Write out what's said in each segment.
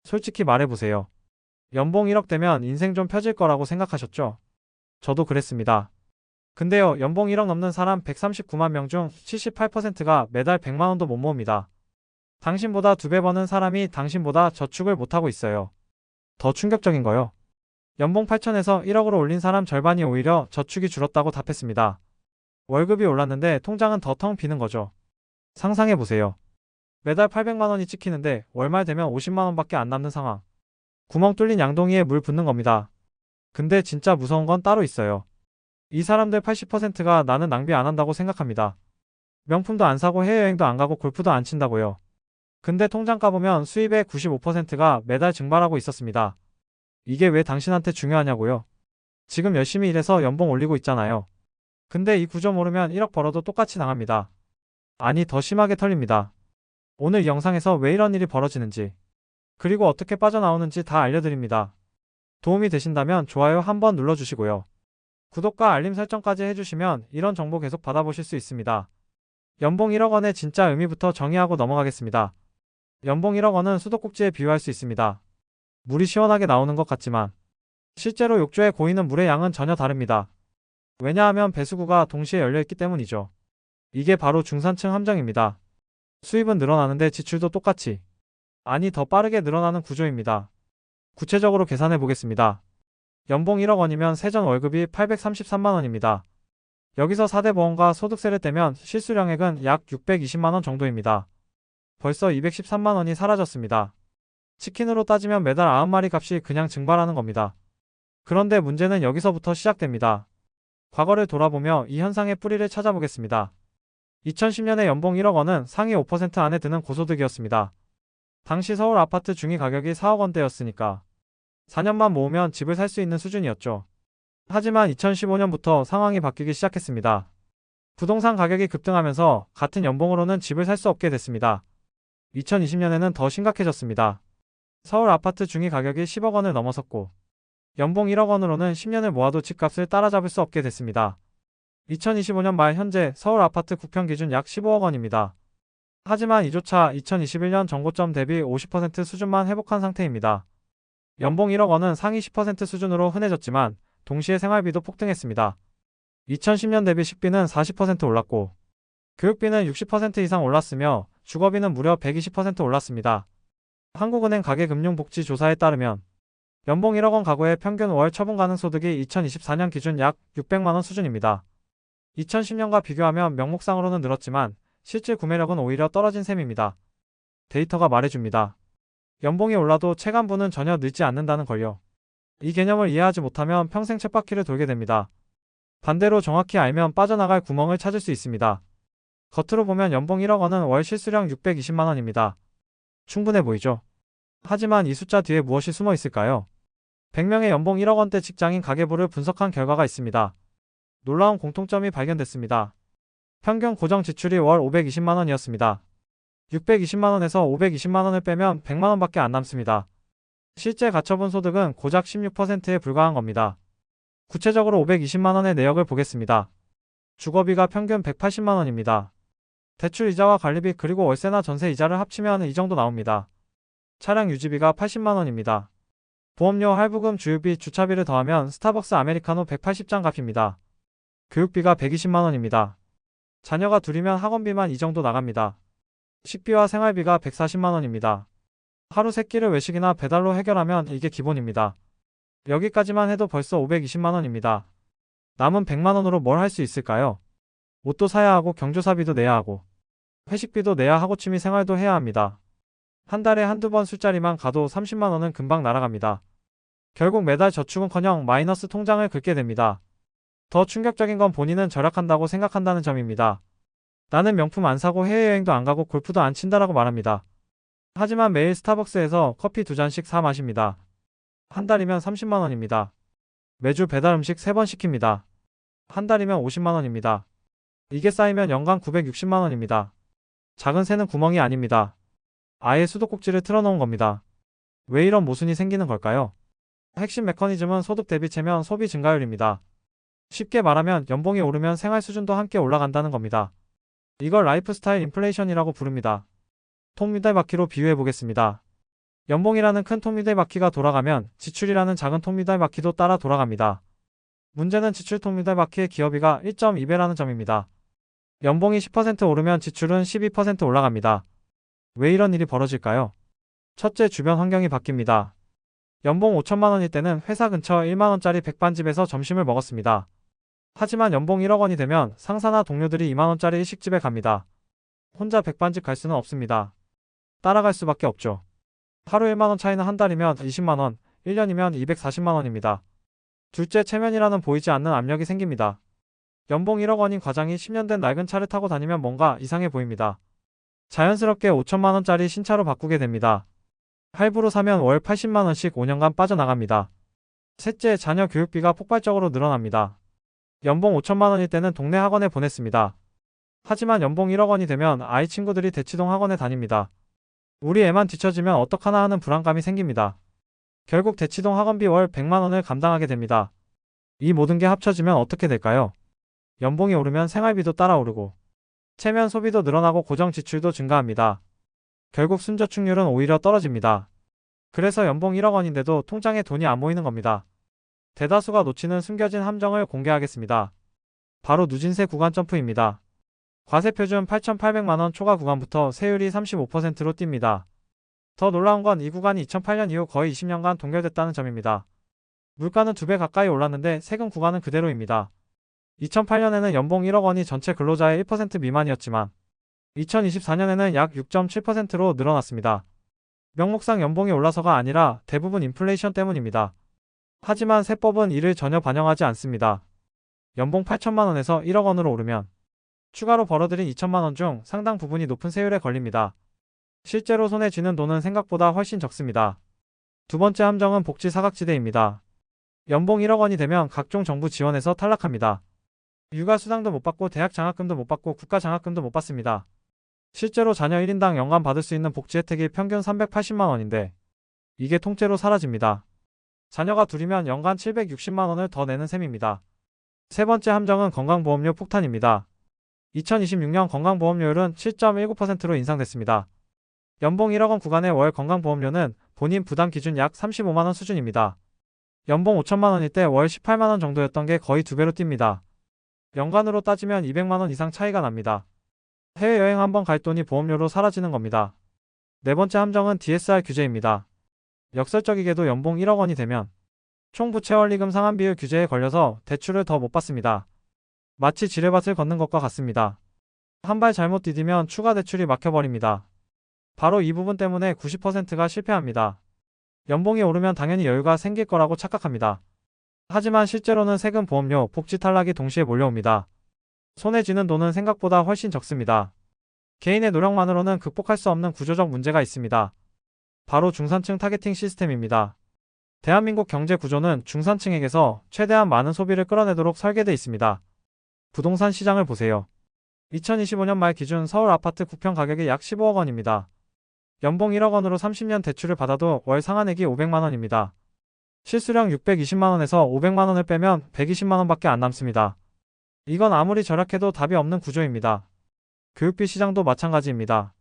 솔직히 말해보세요. 연봉 1억 되면 인생 좀 펴질 거라고 생각하셨죠? 저도 그랬습니다. 근데요, 연봉 1억 넘는 사람 139만 명 중 78%가 매달 100만 원도 못 모읍니다. 당신보다 2배 버는 사람이 당신보다 저축을 못하고 있어요. 더 충격적인 거요. 연봉 8천에서 1억으로 올린 사람 절반이 오히려 저축이 줄었다고 답했습니다. 월급이 올랐는데 통장은 더 텅 비는 거죠. 상상해보세요. 매달 800만 원이 찍히는데 월말 되면 50만 원밖에 안 남는 상황. 구멍 뚫린 양동이에 물 붓는 겁니다. 근데 진짜 무서운 건 따로 있어요. 이 사람들 80%가 나는 낭비 안 한다고 생각합니다. 명품도 안 사고 해외여행도 안 가고 골프도 안 친다고요. 근데 통장 까보면 수입의 95%가 매달 증발하고 있었습니다. 이게 왜 당신한테 중요하냐고요? 지금 열심히 일해서 연봉 올리고 있잖아요. 근데 이 구조 모르면 1억 벌어도 똑같이 당합니다. 아니, 더 심하게 털립니다. 오늘 이 영상에서 왜 이런 일이 벌어지는지, 그리고 어떻게 빠져나오는지 다 알려드립니다. 도움이 되신다면 좋아요 한번 눌러주시고요. 구독과 알림 설정까지 해주시면 이런 정보 계속 받아보실 수 있습니다. 연봉 1억 원의 진짜 의미부터 정의하고 넘어가겠습니다. 연봉 1억 원은 수도꼭지에 비유할 수 있습니다. 물이 시원하게 나오는 것 같지만 실제로 욕조에 고이는 물의 양은 전혀 다릅니다. 왜냐하면 배수구가 동시에 열려있기 때문이죠. 이게 바로 중산층 함정입니다. 수입은 늘어나는데 지출도 똑같이, 아니 더 빠르게 늘어나는 구조입니다. 구체적으로 계산해 보겠습니다. 연봉 1억 원이면 세전 월급이 833만 원입니다. 여기서 4대 보험과 소득세를 떼면 실수령액은 약 620만 원 정도입니다. 벌써 213만 원이 사라졌습니다. 치킨으로 따지면 매달 90마리 값이 그냥 증발하는 겁니다. 그런데 문제는 여기서부터 시작됩니다. 과거를 돌아보며 이 현상의 뿌리를 찾아보겠습니다. 2010년에 연봉 1억 원은 상위 5% 안에 드는 고소득이었습니다. 당시 서울 아파트 중위 가격이 4억 원대였으니까 4년만 모으면 집을 살 수 있는 수준이었죠. 하지만 2015년부터 상황이 바뀌기 시작했습니다. 부동산 가격이 급등하면서 같은 연봉으로는 집을 살 수 없게 됐습니다. 2020년에는 더 심각해졌습니다. 서울 아파트 중위 가격이 10억 원을 넘어섰고 연봉 1억 원으로는 10년을 모아도 집값을 따라잡을 수 없게 됐습니다. 2025년 말 현재 서울 아파트 국평 기준 약 15억 원입니다. 하지만 이조차 2021년 정고점 대비 50% 수준만 회복한 상태입니다. 연봉 1억 원은 상위 10% 수준으로 흔해졌지만 동시에 생활비도 폭등했습니다. 2010년 대비 식비는 40% 올랐고 교육비는 60% 이상 올랐으며 주거비는 무려 120% 올랐습니다. 한국은행 가계금융복지조사에 따르면 연봉 1억 원 가구의 평균 월 처분 가능 소득이 2024년 기준 약 600만 원 수준입니다. 2010년과 비교하면 명목상으로는 늘었지만 실질 구매력은 오히려 떨어진 셈입니다. 데이터가 말해줍니다. 연봉이 올라도 체감부는 전혀 늘지 않는다는 걸요. 이 개념을 이해하지 못하면 평생 쳇바퀴를 돌게 됩니다. 반대로 정확히 알면 빠져나갈 구멍을 찾을 수 있습니다. 겉으로 보면 연봉 1억 원은 월 실수령 620만 원입니다. 충분해 보이죠? 하지만 이 숫자 뒤에 무엇이 숨어 있을까요? 100명의 연봉 1억 원대 직장인 가계부를 분석한 결과가 있습니다. 놀라운 공통점이 발견됐습니다. 평균 고정 지출이 월 520만 원이었습니다. 620만 원에서 520만 원을 빼면 100만 원밖에 안 남습니다. 실제 가처분 소득은 고작 16%에 불과한 겁니다. 구체적으로 520만 원의 내역을 보겠습니다. 주거비가 평균 180만 원입니다. 대출 이자와 관리비 그리고 월세나 전세 이자를 합치면 이 정도 나옵니다. 차량 유지비가 80만 원입니다. 보험료, 할부금, 주유비, 주차비를 더하면 스타벅스 아메리카노 180잔 값입니다. 교육비가 120만 원입니다. 자녀가 둘이면 학원비만 이 정도 나갑니다. 식비와 생활비가 140만 원입니다. 하루 3끼를 외식이나 배달로 해결하면 이게 기본입니다. 여기까지만 해도 벌써 520만 원입니다. 남은 100만 원으로 뭘 할 수 있을까요? 옷도 사야 하고 경조사비도 내야 하고 회식비도 내야 하고 취미 생활도 해야 합니다. 한 달에 한두 번 술자리만 가도 30만 원은 금방 날아갑니다. 결국 매달 저축은커녕 마이너스 통장을 긁게 됩니다. 더 충격적인 건 본인은 절약한다고 생각한다는 점입니다. 나는 명품 안 사고 해외여행도 안 가고 골프도 안 친다라고 말합니다. 하지만 매일 스타벅스에서 커피 2잔씩 사 마십니다. 한 달이면 30만 원입니다. 매주 배달 음식 3번 시킵니다. 한 달이면 50만 원입니다. 이게 쌓이면 연간 960만 원입니다. 작은 새는 구멍이 아닙니다. 아예 수도꼭지를 틀어놓은 겁니다. 왜 이런 모순이 생기는 걸까요? 핵심 메커니즘은 소득 대비 체면 소비 증가율입니다. 쉽게 말하면 연봉이 오르면 생활 수준도 함께 올라간다는 겁니다. 이걸 라이프스타일 인플레이션이라고 부릅니다. 통 미달바퀴로 비유해 보겠습니다. 연봉이라는 큰 톱니들 바퀴가 돌아가면 지출이라는 작은 톱니들 바퀴도 따라 돌아갑니다. 문제는 지출 톱니들 바퀴의 기여비가 1.2배라는 점입니다. 연봉이 10% 오르면 지출은 12% 올라갑니다. 왜 이런 일이 벌어질까요? 첫째, 주변 환경이 바뀝니다. 연봉 5천만 원일 때는 회사 근처 1만 원짜리 백반집에서 점심을 먹었습니다. 하지만 연봉 1억 원이 되면 상사나 동료들이 2만 원짜리 일식집에 갑니다. 혼자 백반집 갈 수는 없습니다. 따라갈 수밖에 없죠. 하루 1만 원 차이는 한 달이면 20만 원, 1년이면 240만 원입니다. 둘째, 체면이라는 보이지 않는 압력이 생깁니다. 연봉 1억 원인 과장이 10년 된 낡은 차를 타고 다니면 뭔가 이상해 보입니다. 자연스럽게 5천만 원짜리 신차로 바꾸게 됩니다. 할부로 사면 월 80만 원씩 5년간 빠져나갑니다. 셋째, 자녀 교육비가 폭발적으로 늘어납니다. 연봉 5천만 원일 때는 동네 학원에 보냈습니다. 하지만 연봉 1억 원이 되면 아이 친구들이 대치동 학원에 다닙니다. 우리 애만 뒤처지면 어떡하나 하는 불안감이 생깁니다. 결국 대치동 학원비 월 100만 원을 감당하게 됩니다. 이 모든 게 합쳐지면 어떻게 될까요? 연봉이 오르면 생활비도 따라 오르고 체면 소비도 늘어나고 고정 지출도 증가합니다. 결국 순저축률은 오히려 떨어집니다. 그래서 연봉 1억 원인데도 통장에 돈이 안 모이는 겁니다. 대다수가 놓치는 숨겨진 함정을 공개하겠습니다. 바로 누진세 구간 점프입니다. 과세표준 8,800만 원 초과 구간부터 세율이 35%로 뜁니다. 더 놀라운 건 이 구간이 2008년 이후 거의 20년간 동결됐다는 점입니다. 물가는 2배 가까이 올랐는데 세금 구간은 그대로입니다. 2008년에는 연봉 1억 원이 전체 근로자의 1% 미만이었지만 2024년에는 약 6.7%로 늘어났습니다. 명목상 연봉이 올라서가 아니라 대부분 인플레이션 때문입니다. 하지만 세법은 이를 전혀 반영하지 않습니다. 연봉 8천만 원에서 1억 원으로 오르면 추가로 벌어들인 2천만 원 중 상당 부분이 높은 세율에 걸립니다. 실제로 손에 쥐는 돈은 생각보다 훨씬 적습니다. 두 번째 함정은 복지 사각지대입니다. 연봉 1억 원이 되면 각종 정부 지원에서 탈락합니다. 육아 수당도 못 받고 대학 장학금도 못 받고 국가 장학금도 못 받습니다. 실제로 자녀 1인당 연간 받을 수 있는 복지 혜택이 평균 380만 원인데 이게 통째로 사라집니다. 자녀가 둘이면 연간 760만 원을 더 내는 셈입니다. 세 번째 함정은 건강보험료 폭탄입니다. 2026년 건강보험료율은 7.19%로 인상됐습니다. 연봉 1억 원 구간의 월 건강보험료는 본인 부담 기준 약 35만 원 수준입니다. 연봉 5천만 원일 때 월 18만 원 정도였던 게 거의 2배로 뜁니다. 연간으로 따지면 200만 원 이상 차이가 납니다. 해외여행 한번 갈 돈이 보험료로 사라지는 겁니다. 네 번째 함정은 DSR 규제입니다. 역설적이게도 연봉 1억 원이 되면 총부채원리금 상환비율 규제에 걸려서 대출을 더 못 받습니다. 마치 지뢰밭을 걷는 것과 같습니다. 한 발 잘못 디디면 추가 대출이 막혀버립니다. 바로 이 부분 때문에 90%가 실패합니다. 연봉이 오르면 당연히 여유가 생길 거라고 착각합니다. 하지만 실제로는 세금, 보험료, 복지 탈락이 동시에 몰려옵니다. 손에 쥐는 돈은 생각보다 훨씬 적습니다. 개인의 노력만으로는 극복할 수 없는 구조적 문제가 있습니다. 바로 중산층 타겟팅 시스템입니다. 대한민국 경제 구조는 중산층에게서 최대한 많은 소비를 끌어내도록 설계되어 있습니다. 부동산 시장을 보세요. 2025년 말 기준 서울 아파트 구평 가격이 약 15억 원입니다. 연봉 1억 원으로 30년 대출을 받아도 월 상환액이 500만 원입니다. 실수령 620만 원에서 500만 원을 빼면 120만 원밖에 안 남습니다. 이건 아무리 절약해도 답이 없는 구조입니다. 교육비 시장도 마찬가지입니다.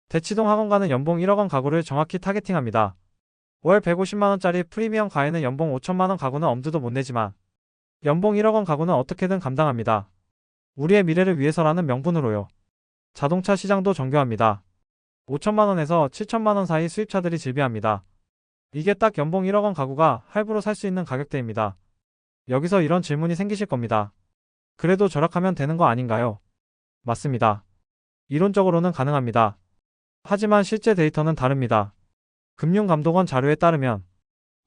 대치동 학원가는 연봉 1억 원 가구를 정확히 타겟팅합니다. 월 150만 원짜리 프리미엄 과외는 연봉 5천만 원 가구는 엄두도 못 내지만 연봉 1억 원 가구는 어떻게든 감당합니다. 우리의 미래를 위해서라는 명분으로요. 자동차 시장도 정교합니다. 5천만 원에서 7천만 원 사이 수입차들이 질비합니다. 이게 딱 연봉 1억 원 가구가 할부로 살 수 있는 가격대입니다. 여기서 이런 질문이 생기실 겁니다. 그래도 절약하면 되는 거 아닌가요? 맞습니다. 이론적으로는 가능합니다. 하지만 실제 데이터는 다릅니다. 금융감독원 자료에 따르면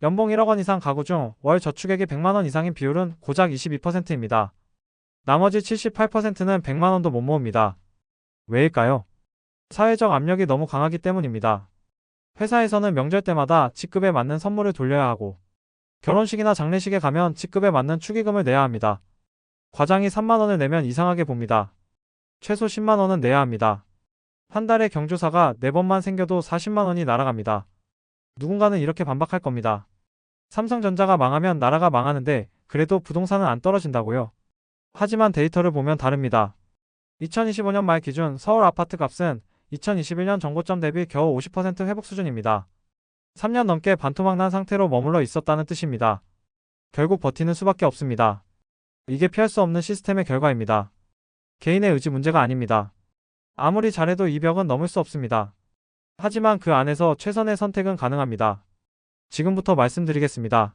연봉 1억 원 이상 가구 중 월 저축액이 100만 원 이상인 비율은 고작 22%입니다. 나머지 78%는 100만 원도 못 모읍니다. 왜일까요? 사회적 압력이 너무 강하기 때문입니다. 회사에서는 명절 때마다 직급에 맞는 선물을 돌려야 하고 결혼식이나 장례식에 가면 직급에 맞는 축의금을 내야 합니다. 과장이 3만 원을 내면 이상하게 봅니다. 최소 10만 원은 내야 합니다. 한 달에 경조사가 4번만 생겨도 40만 원이 날아갑니다. 누군가는 이렇게 반박할 겁니다. 삼성전자가 망하면 나라가 망하는데 그래도 부동산은 안 떨어진다고요? 하지만 데이터를 보면 다릅니다. 2025년 말 기준 서울 아파트 값은 2021년 정고점 대비 겨우 50% 회복 수준입니다. 3년 넘게 반토막 난 상태로 머물러 있었다는 뜻입니다. 결국 버티는 수밖에 없습니다. 이게 피할 수 없는 시스템의 결과입니다. 개인의 의지 문제가 아닙니다. 아무리 잘해도 이 벽은 넘을 수 없습니다. 하지만 그 안에서 최선의 선택은 가능합니다. 지금부터 말씀드리겠습니다.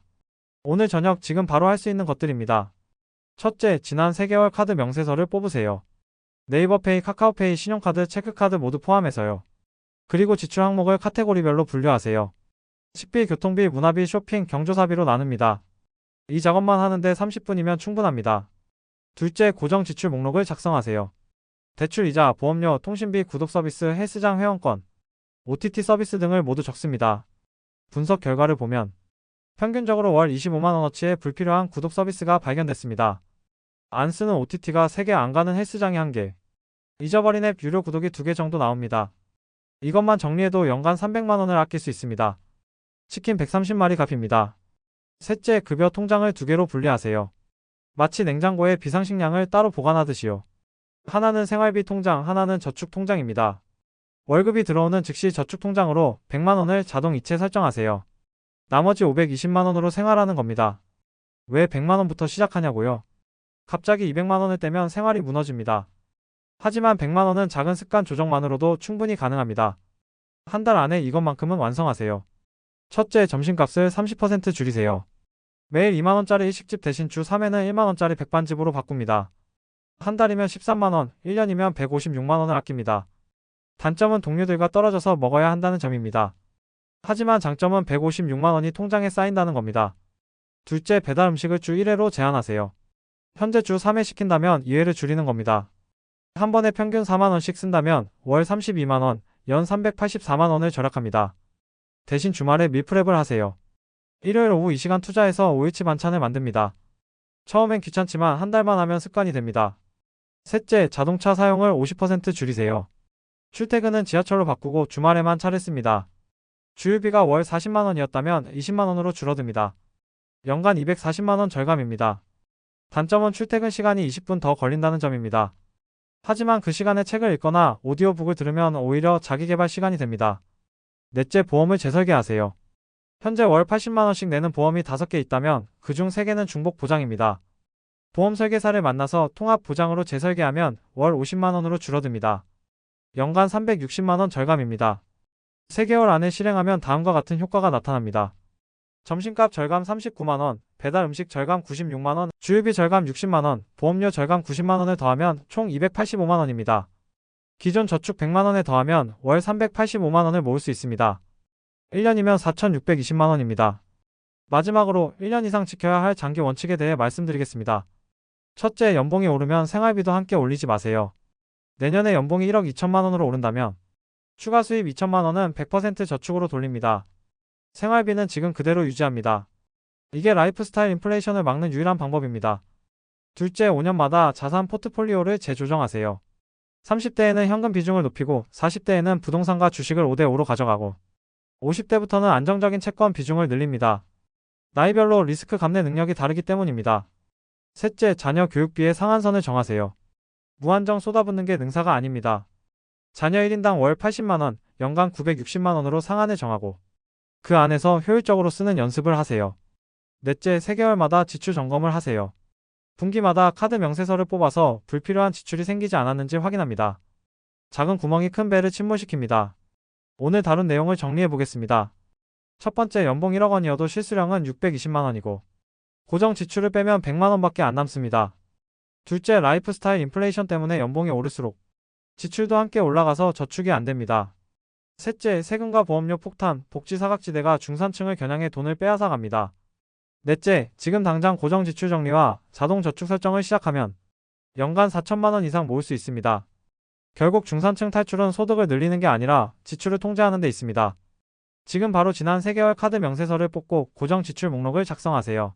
오늘 저녁 지금 바로 할 수 있는 것들입니다. 첫째, 지난 3개월 카드 명세서를 뽑으세요. 네이버페이, 카카오페이, 신용카드, 체크카드 모두 포함해서요. 그리고 지출 항목을 카테고리별로 분류하세요. 식비, 교통비, 문화비, 쇼핑, 경조사비로 나눕니다. 이 작업만 하는데 30분이면 충분합니다. 둘째, 고정 지출 목록을 작성하세요. 대출, 이자, 보험료, 통신비, 구독 서비스, 헬스장 회원권, OTT 서비스 등을 모두 적습니다. 분석 결과를 보면 평균적으로 월 25만원어치의 불필요한 구독 서비스가 발견됐습니다. 안 쓰는 OTT가 3개, 안 가는 헬스장이 1개, 잊어버린 앱 유료 구독이 2개 정도 나옵니다. 이것만 정리해도 연간 300만원을 아낄 수 있습니다. 치킨 130마리 값입니다. 셋째, 급여 통장을 2개로 분리하세요. 마치 냉장고에 비상식량을 따로 보관하듯이요. 하나는 생활비 통장, 하나는 저축 통장입니다. 월급이 들어오는 즉시 저축 통장으로 100만원을 자동 이체 설정하세요. 나머지 520만원으로 생활하는 겁니다. 왜 100만원부터 시작하냐고요? 갑자기 200만원을 떼면 생활이 무너집니다. 하지만 100만원은 작은 습관 조정만으로도 충분히 가능합니다. 한 달 안에 이것만큼은 완성하세요. 첫째, 점심값을 30% 줄이세요. 매일 2만원짜리 일식집 대신 주 3회는 1만원짜리 백반집으로 바꿉니다. 한 달이면 13만원, 1년이면 156만원을 아낍니다. 단점은 동료들과 떨어져서 먹어야 한다는 점입니다. 하지만 장점은 156만원이 통장에 쌓인다는 겁니다. 둘째, 배달 음식을 주 1회로 제한하세요. 현재 주 3회 시킨다면 2회를 줄이는 겁니다. 한 번에 평균 4만원씩 쓴다면 월 32만원, 연 384만원을 절약합니다. 대신 주말에 밀프렙을 하세요. 일요일 오후 이 시간 투자해서 5일치 반찬을 만듭니다. 처음엔 귀찮지만 한 달만 하면 습관이 됩니다. 셋째, 자동차 사용을 50% 줄이세요. 출퇴근은 지하철로 바꾸고 주말에만 차를 씁니다. 주유비가 월 40만원이었다면 20만원으로 줄어듭니다. 연간 240만원 절감입니다. 단점은 출퇴근 시간이 20분 더 걸린다는 점입니다. 하지만 그 시간에 책을 읽거나 오디오북을 들으면 오히려 자기계발 시간이 됩니다. 넷째, 보험을 재설계하세요. 현재 월 80만원씩 내는 보험이 5개 있다면 그중 3개는 중복 보장입니다. 보험 설계사를 만나서 통합 보장으로 재설계하면 월 50만원으로 줄어듭니다. 연간 360만원 절감입니다. 3개월 안에 실행하면 다음과 같은 효과가 나타납니다. 점심값 절감 39만원, 배달 음식 절감 96만원, 주유비 절감 60만원, 보험료 절감 90만원을 더하면 총 285만원입니다. 기존 저축 100만원에 더하면 월 385만원을 모을 수 있습니다. 1년이면 4,620만원입니다. 마지막으로 1년 이상 지켜야 할 장기 원칙에 대해 말씀드리겠습니다. 첫째, 연봉이 오르면 생활비도 함께 올리지 마세요. 내년에 연봉이 1억 2천만원으로 오른다면 추가 수입 2천만원은 100% 저축으로 돌립니다. 생활비는 지금 그대로 유지합니다. 이게 라이프스타일 인플레이션을 막는 유일한 방법입니다. 둘째, 5년마다 자산 포트폴리오를 재조정하세요. 30대에는 현금 비중을 높이고 40대에는 부동산과 주식을 5대5로 가져가고 50대부터는 안정적인 채권 비중을 늘립니다. 나이별로 리스크 감내 능력이 다르기 때문입니다. 셋째, 자녀 교육비의 상한선을 정하세요. 무한정 쏟아붓는 게 능사가 아닙니다. 자녀 1인당 월 80만원, 연간 960만원으로 상한을 정하고 그 안에서 효율적으로 쓰는 연습을 하세요. 넷째, 3개월마다 지출 점검을 하세요. 분기마다 카드 명세서를 뽑아서 불필요한 지출이 생기지 않았는지 확인합니다. 작은 구멍이 큰 배를 침몰시킵니다. 오늘 다룬 내용을 정리해 보겠습니다. 첫 번째, 연봉 1억 원이어도 실수령은 620만원이고 고정 지출을 빼면 100만원밖에 안 남습니다. 둘째, 라이프스타일 인플레이션 때문에 연봉이 오를수록 지출도 함께 올라가서 저축이 안 됩니다. 셋째, 세금과 보험료 폭탄, 복지 사각지대가 중산층을 겨냥해 돈을 빼앗아 갑니다. 넷째, 지금 당장 고정 지출 정리와 자동 저축 설정을 시작하면 연간 4천만원 이상 모을 수 있습니다. 결국 중산층 탈출은 소득을 늘리는 게 아니라 지출을 통제하는 데 있습니다. 지금 바로 지난 3개월 카드 명세서를 뽑고 고정 지출 목록을 작성하세요.